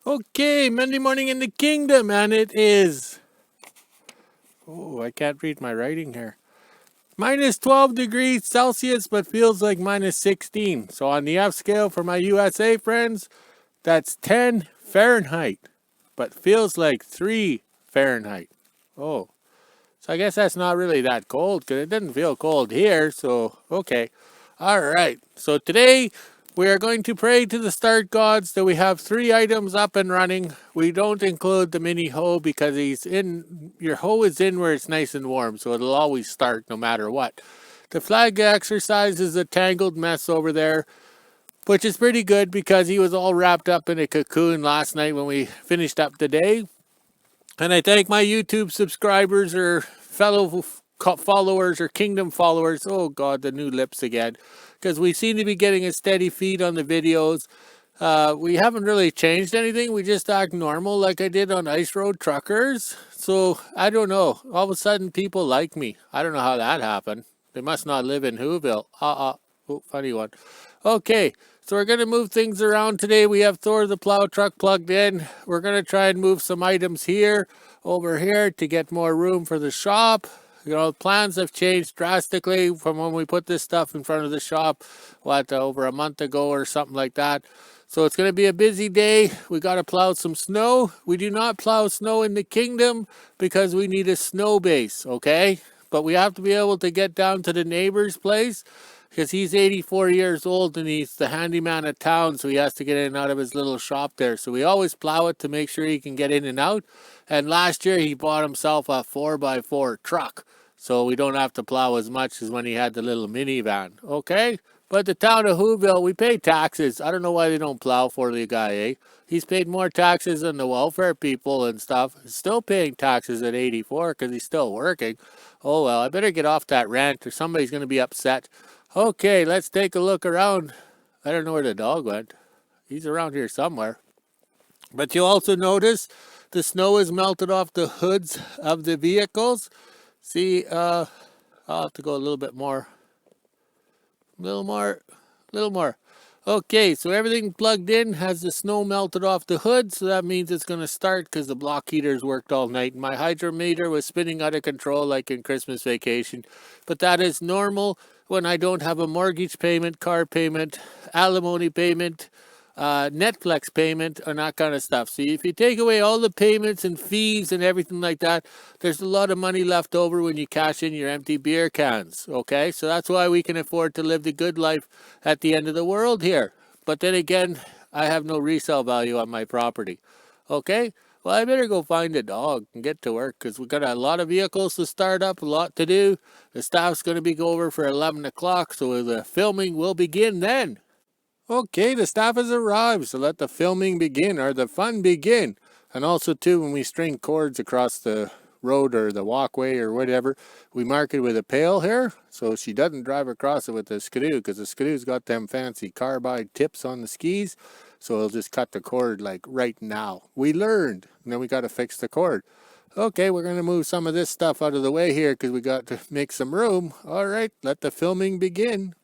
Okay, Monday morning in the kingdom, and it is. Oh, I can't read my writing here. Minus 12 degrees Celsius, but feels like minus 16. So on the F scale for my USA friends, that's 10 Fahrenheit, but feels like 3 Fahrenheit. Oh, so I guess that's not really that cold because it didn't feel cold here. So, okay. All right. So today we are going to pray to the start gods that we have 3 items up and running. We don't include the mini hoe because your hoe is in where it's nice and warm. So it'll always start no matter what. The flag exercise is a tangled mess over there, which is pretty good because he was all wrapped up in a cocoon last night when we finished up the day. And I thank my YouTube subscribers or fellow followers or kingdom followers. Oh God, the new lips again. Because we seem to be getting a steady feed on the videos. We haven't really changed anything. We just act normal like I did on Ice Road Truckers. So I don't know. All of a sudden people like me. I don't know how that happened. They must not live in Whoville. Oh, funny one. Okay. So we're going to move things around today. We have Thor the plow truck plugged in. We're going to try and move some items here, over here to get more room for the shop. You know, plans have changed drastically from when we put this stuff in front of the shop, over a month ago or something like that. So it's going to be a busy day. We got to plow some snow. We do not plow snow in the kingdom because we need a snow base, okay? But we have to be able to get down to the neighbor's place because he's 84 years old and he's the handyman of town, so he has to get in and out of his little shop there. So we always plow it to make sure he can get in and out. And last year he bought himself a 4x4 truck, so we don't have to plow as much as when he had the little minivan, okay? But the town of Whoville, we pay taxes. I don't know why they don't plow for the guy, eh? He's paid more taxes than the welfare people and stuff. He's still paying taxes at 84 because he's still working. Oh well, I better get off that rant or somebody's going to be upset. Okay, let's take a look around. I don't know where the dog went. He's around here somewhere. But you'll also notice the snow is melted off the hoods of the vehicles. See, I'll have to go a little bit more. A little more. Okay, so everything plugged in has the snow melted off the hood, so that means it's going to start because the block heaters worked all night. My hydrometer was spinning out of control like in Christmas vacation, but that is normal when I don't have a mortgage payment, car payment, alimony payment, Netflix payment, and that kind of stuff. So if you take away all the payments and fees and everything like that, there's a lot of money left over when you cash in your empty beer cans, okay? So that's why we can afford to live the good life at the end of the world here. But then again, I have no resale value on my property, okay? Well, I better go find a dog and get to work because we've got a lot of vehicles to start up, a lot to do. The staff's going to be over for 11 o'clock, so the filming will begin then. Okay, the staff has arrived, so let the filming begin, or the fun begin. And also, too, when we string cords across the road or the walkway or whatever, we mark it with a pail here, so she doesn't drive across it with the skidoo, because the skidoo's got them fancy carbide tips on the skis, so it'll just cut the cord like right now. We learned, and then we got to fix the cord. Okay, we're going to move some of this stuff out of the way here, because we got to make some room. All right, let the filming begin.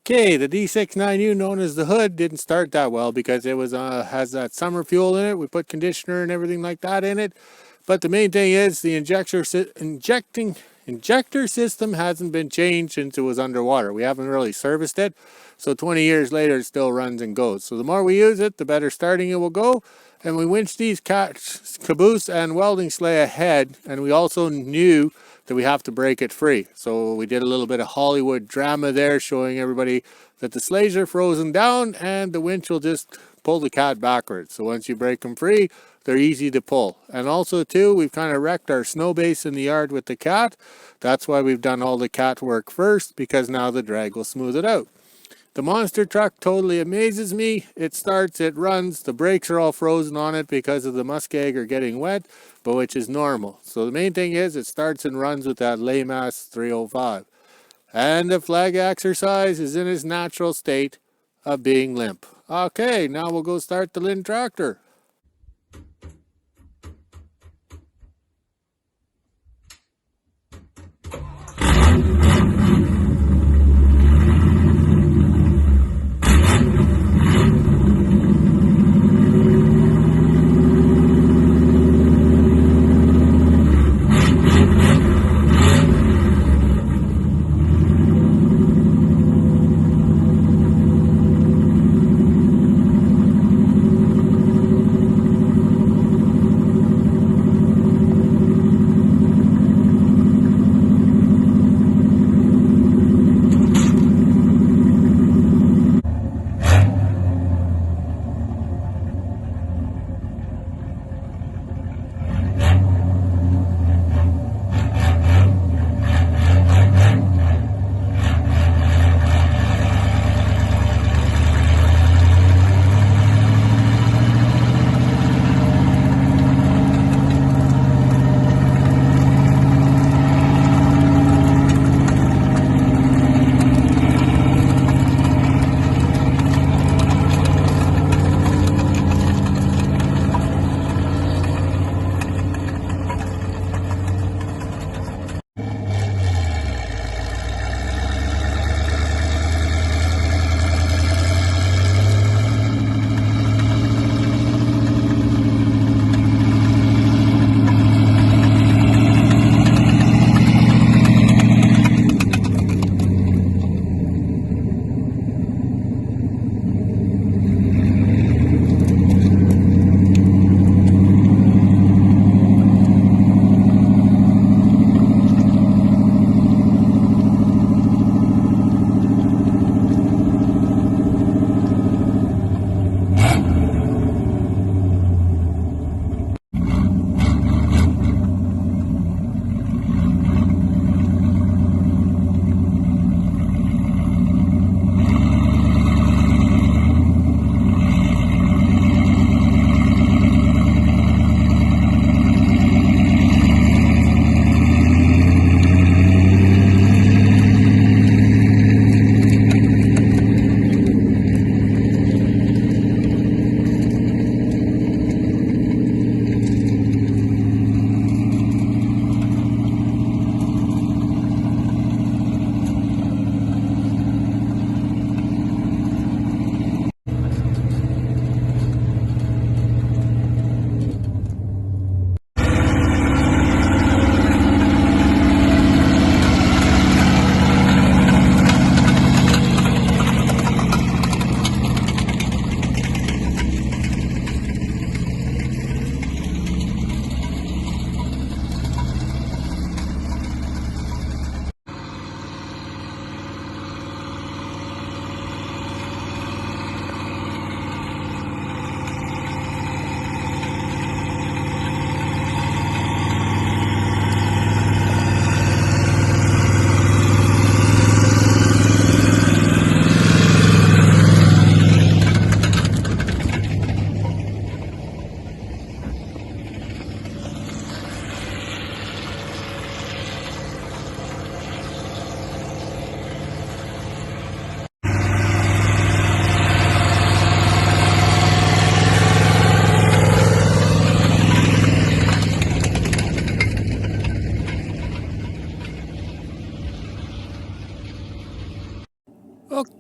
Okay, the D69U, known as the Hood, didn't start that well because it was has that summer fuel in it. We put conditioner and everything like that in it. But the main thing is the injector system hasn't been changed since it was underwater. We haven't really serviced it. So 20 years later, it still runs and goes. So the more we use it, the better starting it will go. And we winched these caboose and welding sleigh ahead. And we also knew that we have to break it free. So we did a little bit of Hollywood drama there, showing everybody that the sleighs are frozen down and the winch will just pull the cat backwards. So once you break them free, they're easy to pull. And also too, we've kind of wrecked our snow base in the yard with the cat. That's why we've done all the cat work first, because now the drag will smooth it out. The monster truck totally amazes me. It starts, it runs, the brakes are all frozen on it because of the muskeg getting wet, but which is normal. So the main thing is it starts and runs with that laymass 305. And the flag exercise is in its natural state of being limp. Okay, now we'll go start the Linn Tractor.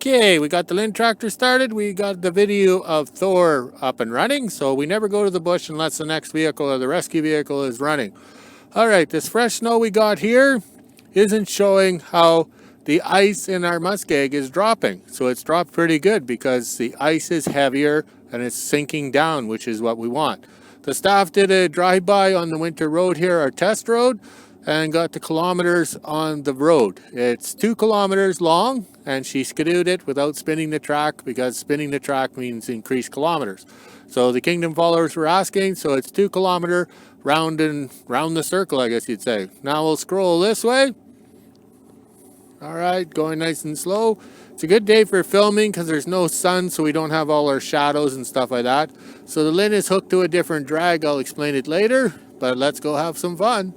Okay, we got the Linn Tractor started. We got the video of Thor up and running. So we never go to the bush unless the next vehicle or the rescue vehicle is running. All right, this fresh snow we got here isn't showing how the ice in our muskeg is dropping. So it's dropped pretty good because the ice is heavier and it's sinking down, which is what we want. The staff did a drive-by on the winter road here, our test road, and got the kilometers on the road. It's 2 kilometers long, and she skidooed it without spinning the track because spinning the track means increased kilometers. So the Kingdom followers were asking, so it's 2 kilometer round and round the circle, I guess you'd say. Now we'll scroll this way. All right, going nice and slow. It's a good day for filming because there's no sun, so we don't have all our shadows and stuff like that. So the Linn is hooked to a different drag. I'll explain it later, but let's go have some fun.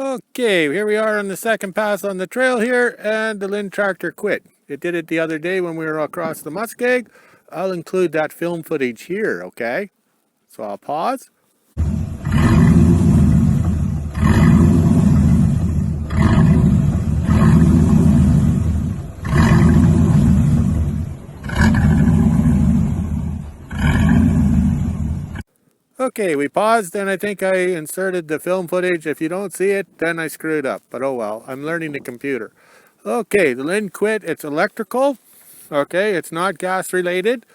Okay, here we are on the second pass on the trail here, and the Linn Tractor quit. It did it the other day when we were across the muskeg. I'll include that film footage here, okay? So I'll pause. Okay, we paused and I think I inserted the film footage. If you don't see it, then I screwed up. But oh well, I'm learning the computer. Okay, the Linn quit. It's electrical. Okay, it's not gas related.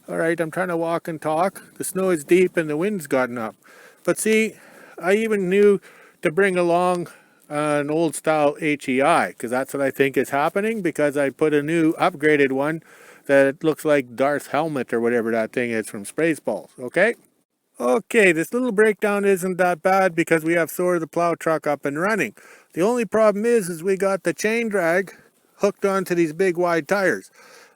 All right, I'm trying to walk and talk. The snow is deep and the wind's gotten up. But see, I even knew to bring along an old style HEI because that's what I think is happening because I put a new upgraded one that looks like Darth's helmet or whatever that thing is from Spaceballs. Okay? Okay, this little breakdown isn't that bad because we have Thor the plow truck up and running. The only problem is we got the chain drag hooked onto these big wide tires.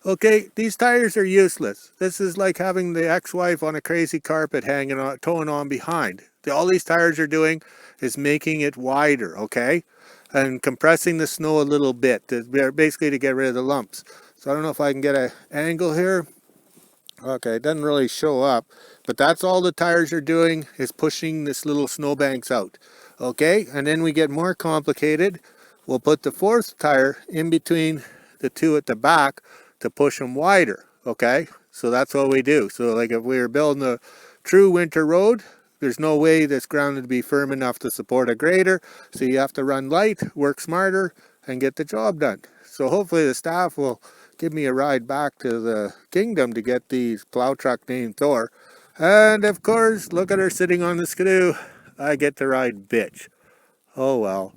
Okay, these tires are useless. This is like having the ex-wife on a crazy carpet hanging on, towing on behind. All these tires are doing is making it wider, okay? And compressing the snow a little bit, basically to get rid of the lumps. So I don't know if I can get an angle here. Okay, it doesn't really show up, but that's all the tires are doing is pushing this little snowbanks out. Okay, and then we get more complicated. We'll put the fourth tire in between the two at the back to push them wider. Okay, so that's what we do. So like if we were building a true winter road, there's no way this ground would be firm enough to support a grader. So you have to run light, work smarter, and get the job done. So hopefully the staff will give me a ride back to the Kingdom to get the plow truck named Thor. And of course, look at her sitting on the skidoo. I get to ride bitch. Oh well.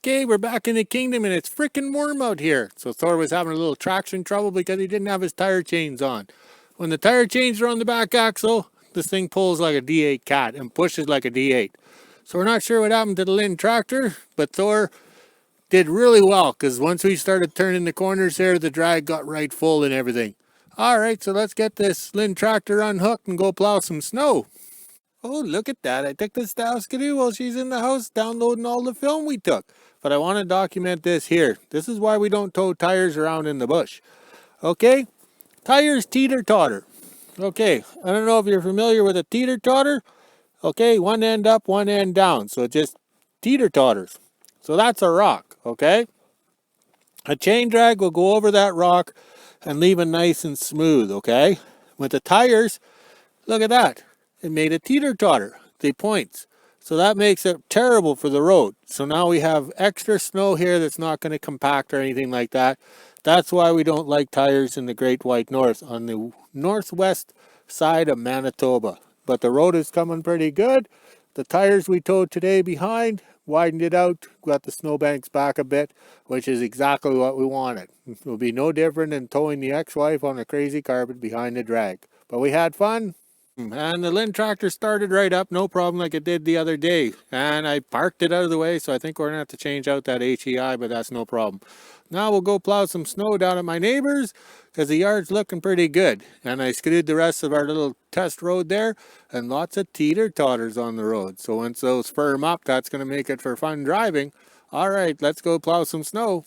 Okay, we're back in the kingdom and it's freaking warm out here. So Thor was having a little traction trouble because he didn't have his tire chains on. When the tire chains are on the back axle, this thing pulls like a D8 cat and pushes like a D8. So we're not sure what happened to the Linn Tractor, but Thor did really well because once we started turning the corners there, the drag got right full and everything. All right, so let's get this Linn Tractor unhooked and go plow some snow. Oh, look at that. I took the staff skidoo while she's in the house downloading all the film we took. But I want to document this here. This is why we don't tow tires around in the bush. Okay? Tires teeter-totter. Okay, I don't know if you're familiar with a teeter-totter. Okay, one end up, one end down. So it just teeter-totters. So that's a rock, okay? A chain drag will go over that rock and leave it nice and smooth, okay? With the tires, look at that. It made a teeter-totter, the points. So that makes it terrible for the road. So now we have extra snow here that's not going to compact or anything like that. That's why we don't like tires in the Great White North on the northwest side of Manitoba. But the road is coming pretty good. The tires we towed today behind, widened it out, got the snowbanks back a bit, which is exactly what we wanted. It will be no different than towing the ex-wife on a crazy carpet behind the drag. But we had fun. And the Linn Tractor started right up, no problem, like it did the other day. And I parked it out of the way, so I think we're going to have to change out that HEI, but that's no problem. Now we'll go plow some snow down at my neighbor's, because the yard's looking pretty good. And I skidooed the rest of our little test road there, and lots of teeter-totters on the road. So once those firm up, that's going to make it for fun driving. All right, let's go plow some snow.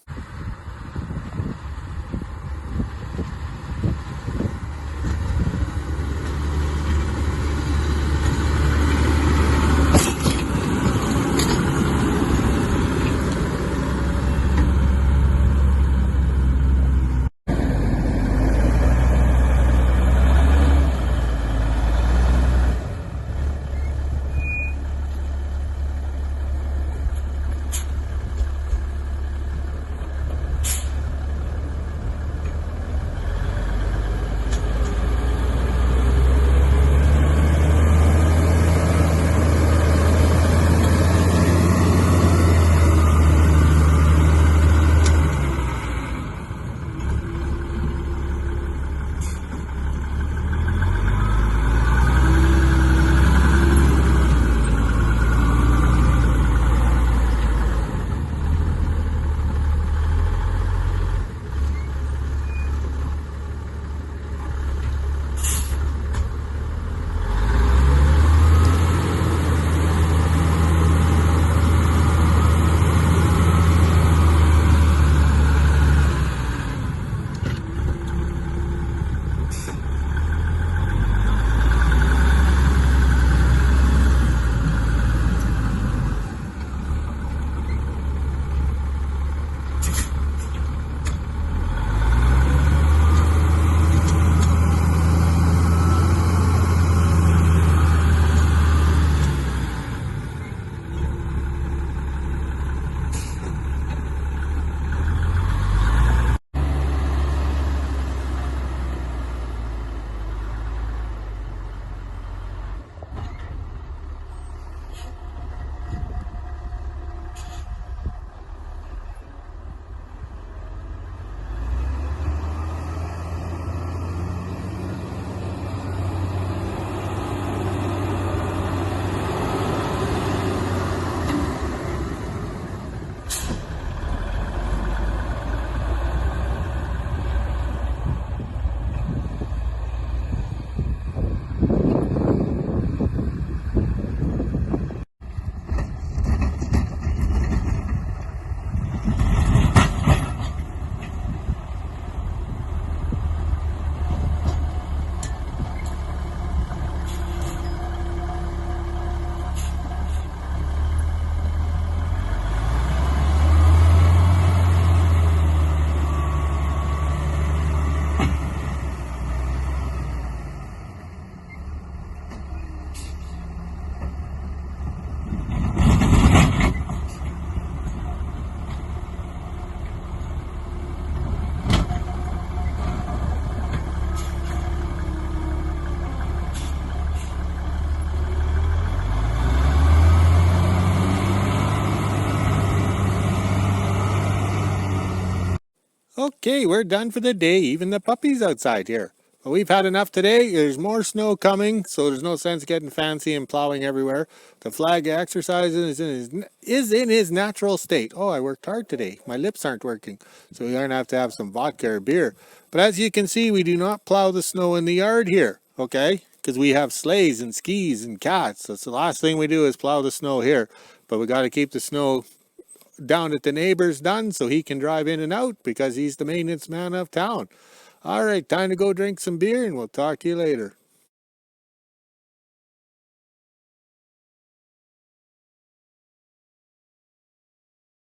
Okay, we're done for the day. Even the puppy's outside here. But we've had enough today. There's more snow coming, so there's no sense getting fancy and plowing everywhere. The flag exercise is in his natural state. Oh, I worked hard today. My lips aren't working, so we're going to have some vodka or beer. But as you can see, we do not plow the snow in the yard here, okay? Because we have sleighs and skis and cats. That's the last thing we do is plow the snow here. But we got to keep the snow down at the neighbor's done so he can drive in and out because he's the maintenance man of town. All right, time to go drink some beer and we'll talk to you later.